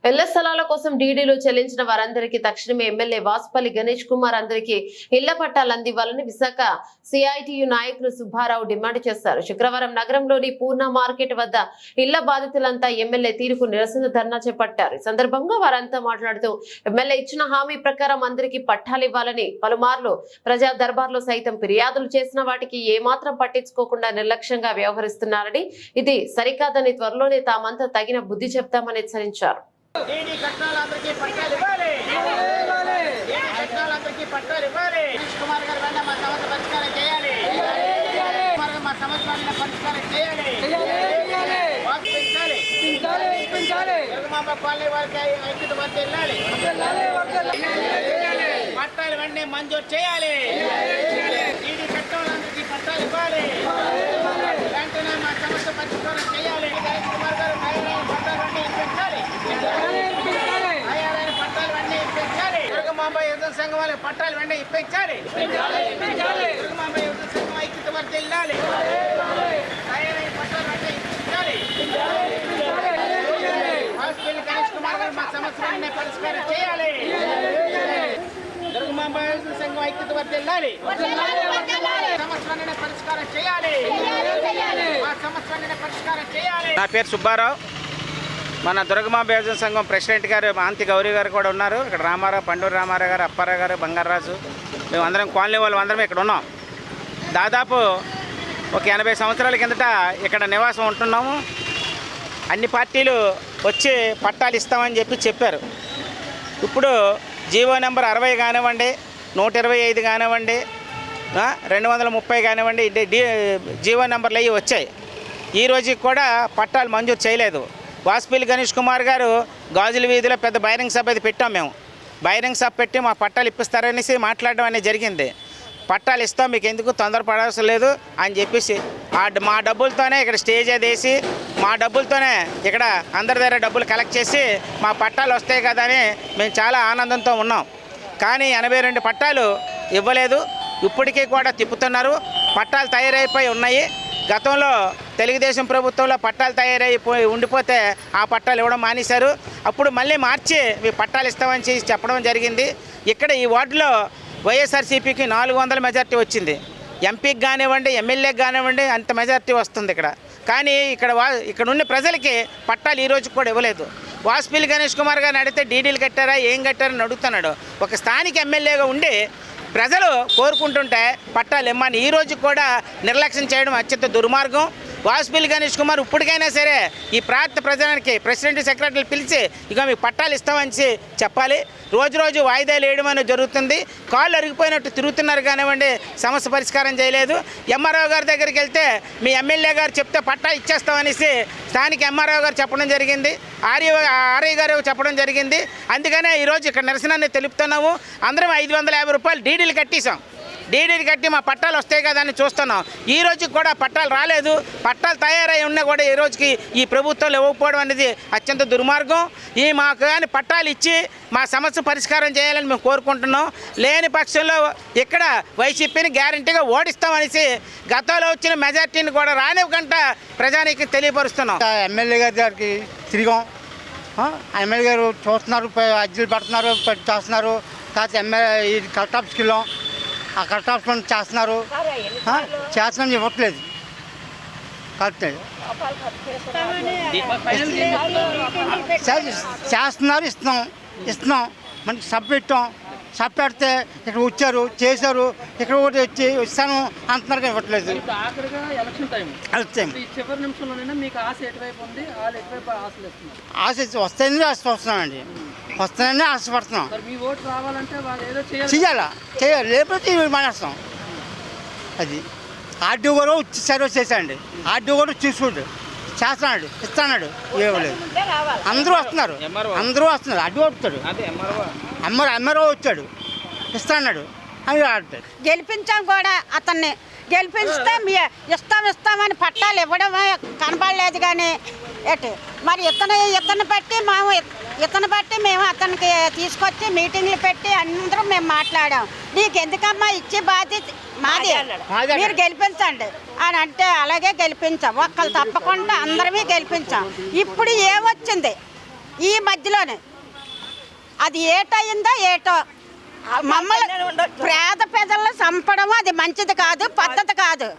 ఇళ్ల స్థలాల కోసం డీడీలు చెల్లించిన వారందరికీ తక్షణమే ఎమ్మెల్యే వాసుపల్లి గణేష్ కుమార్ అందరికీ ఇళ్ల పట్టాలు అందివ్వాలని విశాఖ సిఐటియు నాయకులు సుబ్బారావు డిమాండ్ చేశారు. శుక్రవారం నగరంలోని పూర్ణ మార్కెట్ వద్ద ఇళ్ల బాధితులంతా ఎమ్మెల్యే తీరుకు నిరసన ధర్నా చేపట్టారు. ఈ సందర్భంగా వారంతా మాట్లాడుతూ ఎమ్మెల్యే ఇచ్చిన హామీ ప్రకారం అందరికీ పట్టాలు ఇవ్వాలని పలుమార్లు ప్రజా దర్బార్లో సైతం ఫిర్యాదులు చేసిన వాటికి ఏమాత్రం పట్టించుకోకుండా నిర్లక్ష్యంగా వ్యవహరిస్తున్నారని, ఇది సరికాదని త్వరలోనే తామంతా తగిన బుద్ధి చెప్తామని హెచ్చరించారు. పట్టాలు వెంటనే మంజూరు చేయాలి. కట్టాలందరికీ పట్టాలు ఇవ్వాలి. వెంటనే మా సమస్య పరిష్కారం చేయాలి. గణేష్ కుమార్ గారు పట్టాలు వెంటనే ఇప్పించాలి. పట్టాలు వెంటనే ఇప్పించాలి. దుర్గమాంబ యువజన సంఘం వాళ్ళకి పట్టాలు వెంటనే ఇప్పించాలి. దుర్గమాంబ యువజన సంఘం ఐక్యత వరకు వెళ్ళాలి. పట్టాలు వెంటనే ఇప్పించాలి. గణేష్ కుమార్ గారు మా సమస్యలన్నీ పరిష్కారం చేయాలి. దుర్గమాంబ యువజన సంఘం ఐక్యత వరకు వెళ్ళాలి. సమస్యలన్నీ పరిష్కారం చేయాలి. మా సమస్యలన్నీ పరిష్కారం చేయాలి. నా పేరు సుబ్బారావు. మన దుర్గమాంబ యువజన సంఘం ప్రెసిడెంట్ గారు మాంతి గౌరీ గారు కూడా ఉన్నారు. ఇక్కడ రామారావు, పండూరు రామారావు గారు, అప్పారావు గారు, బంగారాజు, మేమందరం కాలనీ వాళ్ళు అందరం ఇక్కడ ఉన్నాం. దాదాపు ఒక 80 సంవత్సరాల కిందట ఇక్కడ నివాసం ఉంటున్నాము. అన్ని పార్టీలు వచ్చి పట్టాలు ఇస్తామని చెప్పారు. ఇప్పుడు జీవో నెంబర్ 60 కానివ్వండి, 125 కానివ్వండి, 230 కానివ్వండి, జీవో నెంబర్లు అవి వచ్చాయి. ఈ రోజుకి కూడా పట్టాలు మంజూరు చేయలేదు. వాసుపల్లి గణేష్ కుమార్ గారు గాజుల వీధిలో పెద్ద బహిరంగ సభ అది పెట్టాం. మేము బహిరంగ సభ పెట్టి మా పట్టాలు ఇప్పిస్తారనేసి మాట్లాడడం అనేది జరిగింది. పట్టాలు ఇస్తాం, మీకు ఎందుకు తొందరపడవలసిన లేదు అని చెప్పేసి మా డబ్బులతోనే ఇక్కడ స్టేజ్ అది వేసి మా డబ్బులతోనే ఇక్కడ అందరి దగ్గర డబ్బులు కలెక్ట్ చేసి మా పట్టాలు వస్తాయి కదా అని మేము చాలా ఆనందంతో ఉన్నాం. కానీ 82 పట్టాలు ఇవ్వలేదు. ఇప్పటికీ కూడా తిప్పుతున్నారు. పట్టాలు తయారైపోయి ఉన్నాయి. గతంలో తెలుగుదేశం ప్రభుత్వంలో పట్టాలు తయారైపోయి ఉండిపోతే ఆ పట్టాలు ఇవ్వడం మానేశారు. అప్పుడు మళ్ళీ మార్చి మీ పట్టాలు ఇస్తామని చెప్పడం జరిగింది. ఇక్కడ ఈ వార్డులో వైఎస్ఆర్సీపీకి 400 మెజార్టీ వచ్చింది. ఎంపీకి కానివ్వండి, ఎమ్మెల్యేకి కానివ్వండి అంత మెజార్టీ వస్తుంది ఇక్కడ. కానీ ఇక్కడ ఉన్న ప్రజలకి పట్టాలు ఈ రోజు కూడా ఇవ్వలేదు. వాసుపల్లి గణేష్ కుమార్ గారిని అడిగితే డీడీలు కట్టారా, ఏం కట్టారని అడుగుతున్నాడు. ఒక స్థానిక ఎమ్మెల్యేగా ఉండి ప్రజలు కోరుకుంటుంటే పట్టాలు ఇమ్మని ఈ రోజు కూడా నిర్లక్ష్యం చేయడం అత్యంత దుర్మార్గం. వాసుపల్లి గణేష్ కుమార్ ఇప్పటికైనా సరే ఈ ప్రాంత ప్రజలకి ప్రెసిడెంట్, సెక్రటరీలు పిలిచి ఇక మీకు పట్టాలు ఇస్తామని చెప్పాలి. రోజు వాయిదాలు వేయడం అనేది జరుగుతుంది. కాళ్ళు అరిగిపోయినట్టు తిరుగుతున్నారు కానివ్వండి, సమస్య పరిష్కారం చేయలేదు. ఎంఆర్ఓ గారి దగ్గరికి వెళ్తే మీ ఎమ్మెల్యే గారు చెప్తే పట్టా ఇచ్చేస్తామనేసి స్థానిక ఎంఆర్ఓ గారు చెప్పడం జరిగింది. ఆర్ఐ గారు చెప్పడం జరిగింది. అందుకనే ఈరోజు ఇక్కడ నిరసనని తెలుపుతున్నాము. అందరం 550 రూపాయలు డీడీలు కట్టేసాం. డీడీలు కట్టి మా పట్టాలు వస్తాయి కదా అని చూస్తున్నాం. ఈ రోజుకి కూడా పట్టాలు రాలేదు. పట్టాలు తయారై ఉన్నా కూడా ఈ రోజుకి ఈ ప్రభుత్వాలు ఇవ్వకపోవడం అనేది అత్యంత దుర్మార్గం. మాకు కానీ పట్టాలు ఇచ్చి మా సమస్య పరిష్కారం చేయాలని మేము కోరుకుంటున్నాం. లేని పక్షంలో ఇక్కడ వైసీపీని గ్యారంటీగా ఓడిస్తామనేసి గతంలో వచ్చిన మెజార్టీని కూడా రానివ్వకుండా ప్రజానికి తెలియపరుస్తున్నాం. ఎమ్మెల్యే గారికి తిరిగాం. ఎమ్మెల్యే గారు చూస్తున్నారు, అర్జీలు పడుతున్నారు, చేస్తున్నారు. కాకపోతే ఈ కలెక్టర్ ఆఫీస్కి వెళ్ళాం. ఆ కలెక్టర్ ఆఫీస్ చేస్తున్నారు, ఇవ్వట్లేదు. కరెక్ట్ చేస్తున్నారు, ఇస్తున్నాం. మనకి సబ్ పెట్టాం. సబ్ పెడితే ఇక్కడ వచ్చారు, చేశారు. ఇక్కడ ఒకటి వచ్చి ఇస్తాను అంటున్నారు కానీ ఇవ్వట్లేదు. ఆశ వస్తాయని వస్తున్నామండి. వస్తానని ఆశపడుతున్నాం. చెయ్యాలా లేకపోతే మానేస్తాం. అది ఆర్డీ కూడా సర్వ్ చేశాండి. ఆర్డీ కూడా చూసుకోండి, చేస్తున్నాడు, ఇస్తున్నాడు. ఇవ్వలేదు. అందరూ వస్తున్నారు. అడ్డు కొడుతాడు. ఎంఆర్ఓ వచ్చాడు, ఇస్తున్నాడు అని ఆడుతాడు. గెలిపించాం కూడా అతన్ని. గెలిపిస్తే ఇస్తామని పట్టాలు ఇవ్వడం కనపడలేదు. కానీ మరి ఇతను బట్టి మేము అతనికి తీసుకొచ్చి మీటింగ్లు పెట్టి అందరం మేము మాట్లాడాం. నీకు ఎందుకమ్మా ఇచ్చి బాధ్యత మాది, మీరు గెలిపించండి అని అంటే అలాగే గెలిపించాం. ఒక్కళ్ళు తప్పకుండా అందరమే గెలిపించాం. ఇప్పుడు ఏమొచ్చింది ఈ మధ్యలోనే అది ఏటయిందో ఏటో మమ్మల్ని పేద ప్రజలను చంపడం అది మంచిది కాదు, పద్ధతి కాదు.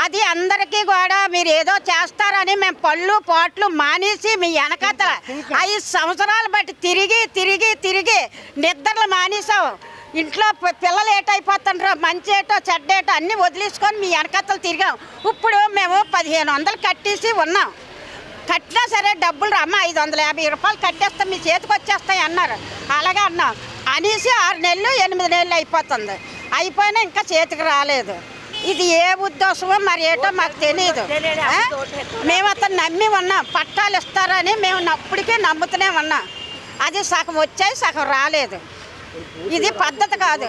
అది అందరికీ కూడా మీరు ఏదో చేస్తారని మేము పళ్ళు పాట్లు మానేసి మీ వెనకాతల 5 సంవత్సరాలు బట్టి తిరిగి తిరిగి తిరిగి నిద్రలు మానేసాం. ఇంట్లో పిల్లలు ఏటైపోతుండ్రో, మంచి ఏటో చెడ్డేటో అన్నీ వదిలేసుకొని మీ వెనకాతలు తిరిగాం. ఇప్పుడు మేము 1500 కట్టేసి ఉన్నాం. కట్టినా సరే డబ్బులు అమ్మ 550 రూపాయలు కట్టేస్తాం, మీ చేతికి వచ్చేస్తాయి అన్నారు. అలాగే అన్నాం అనేసి 6 నెలలు 8 నెలలు అయిపోతుంది. అయిపోయినా ఇంకా చేతికి రాలేదు. ఇది ఏ ఉద్దేశమో మరి ఏటో మాకు తెలియదు. మేము అతను నమ్మి ఉన్నాం, పట్టాలు ఇస్తారని మేము అప్పటికే నమ్ముతూనే ఉన్నాం. అది సగం వచ్చాయి, సగం రాలేదు. ఇది పద్ధతి కాదు.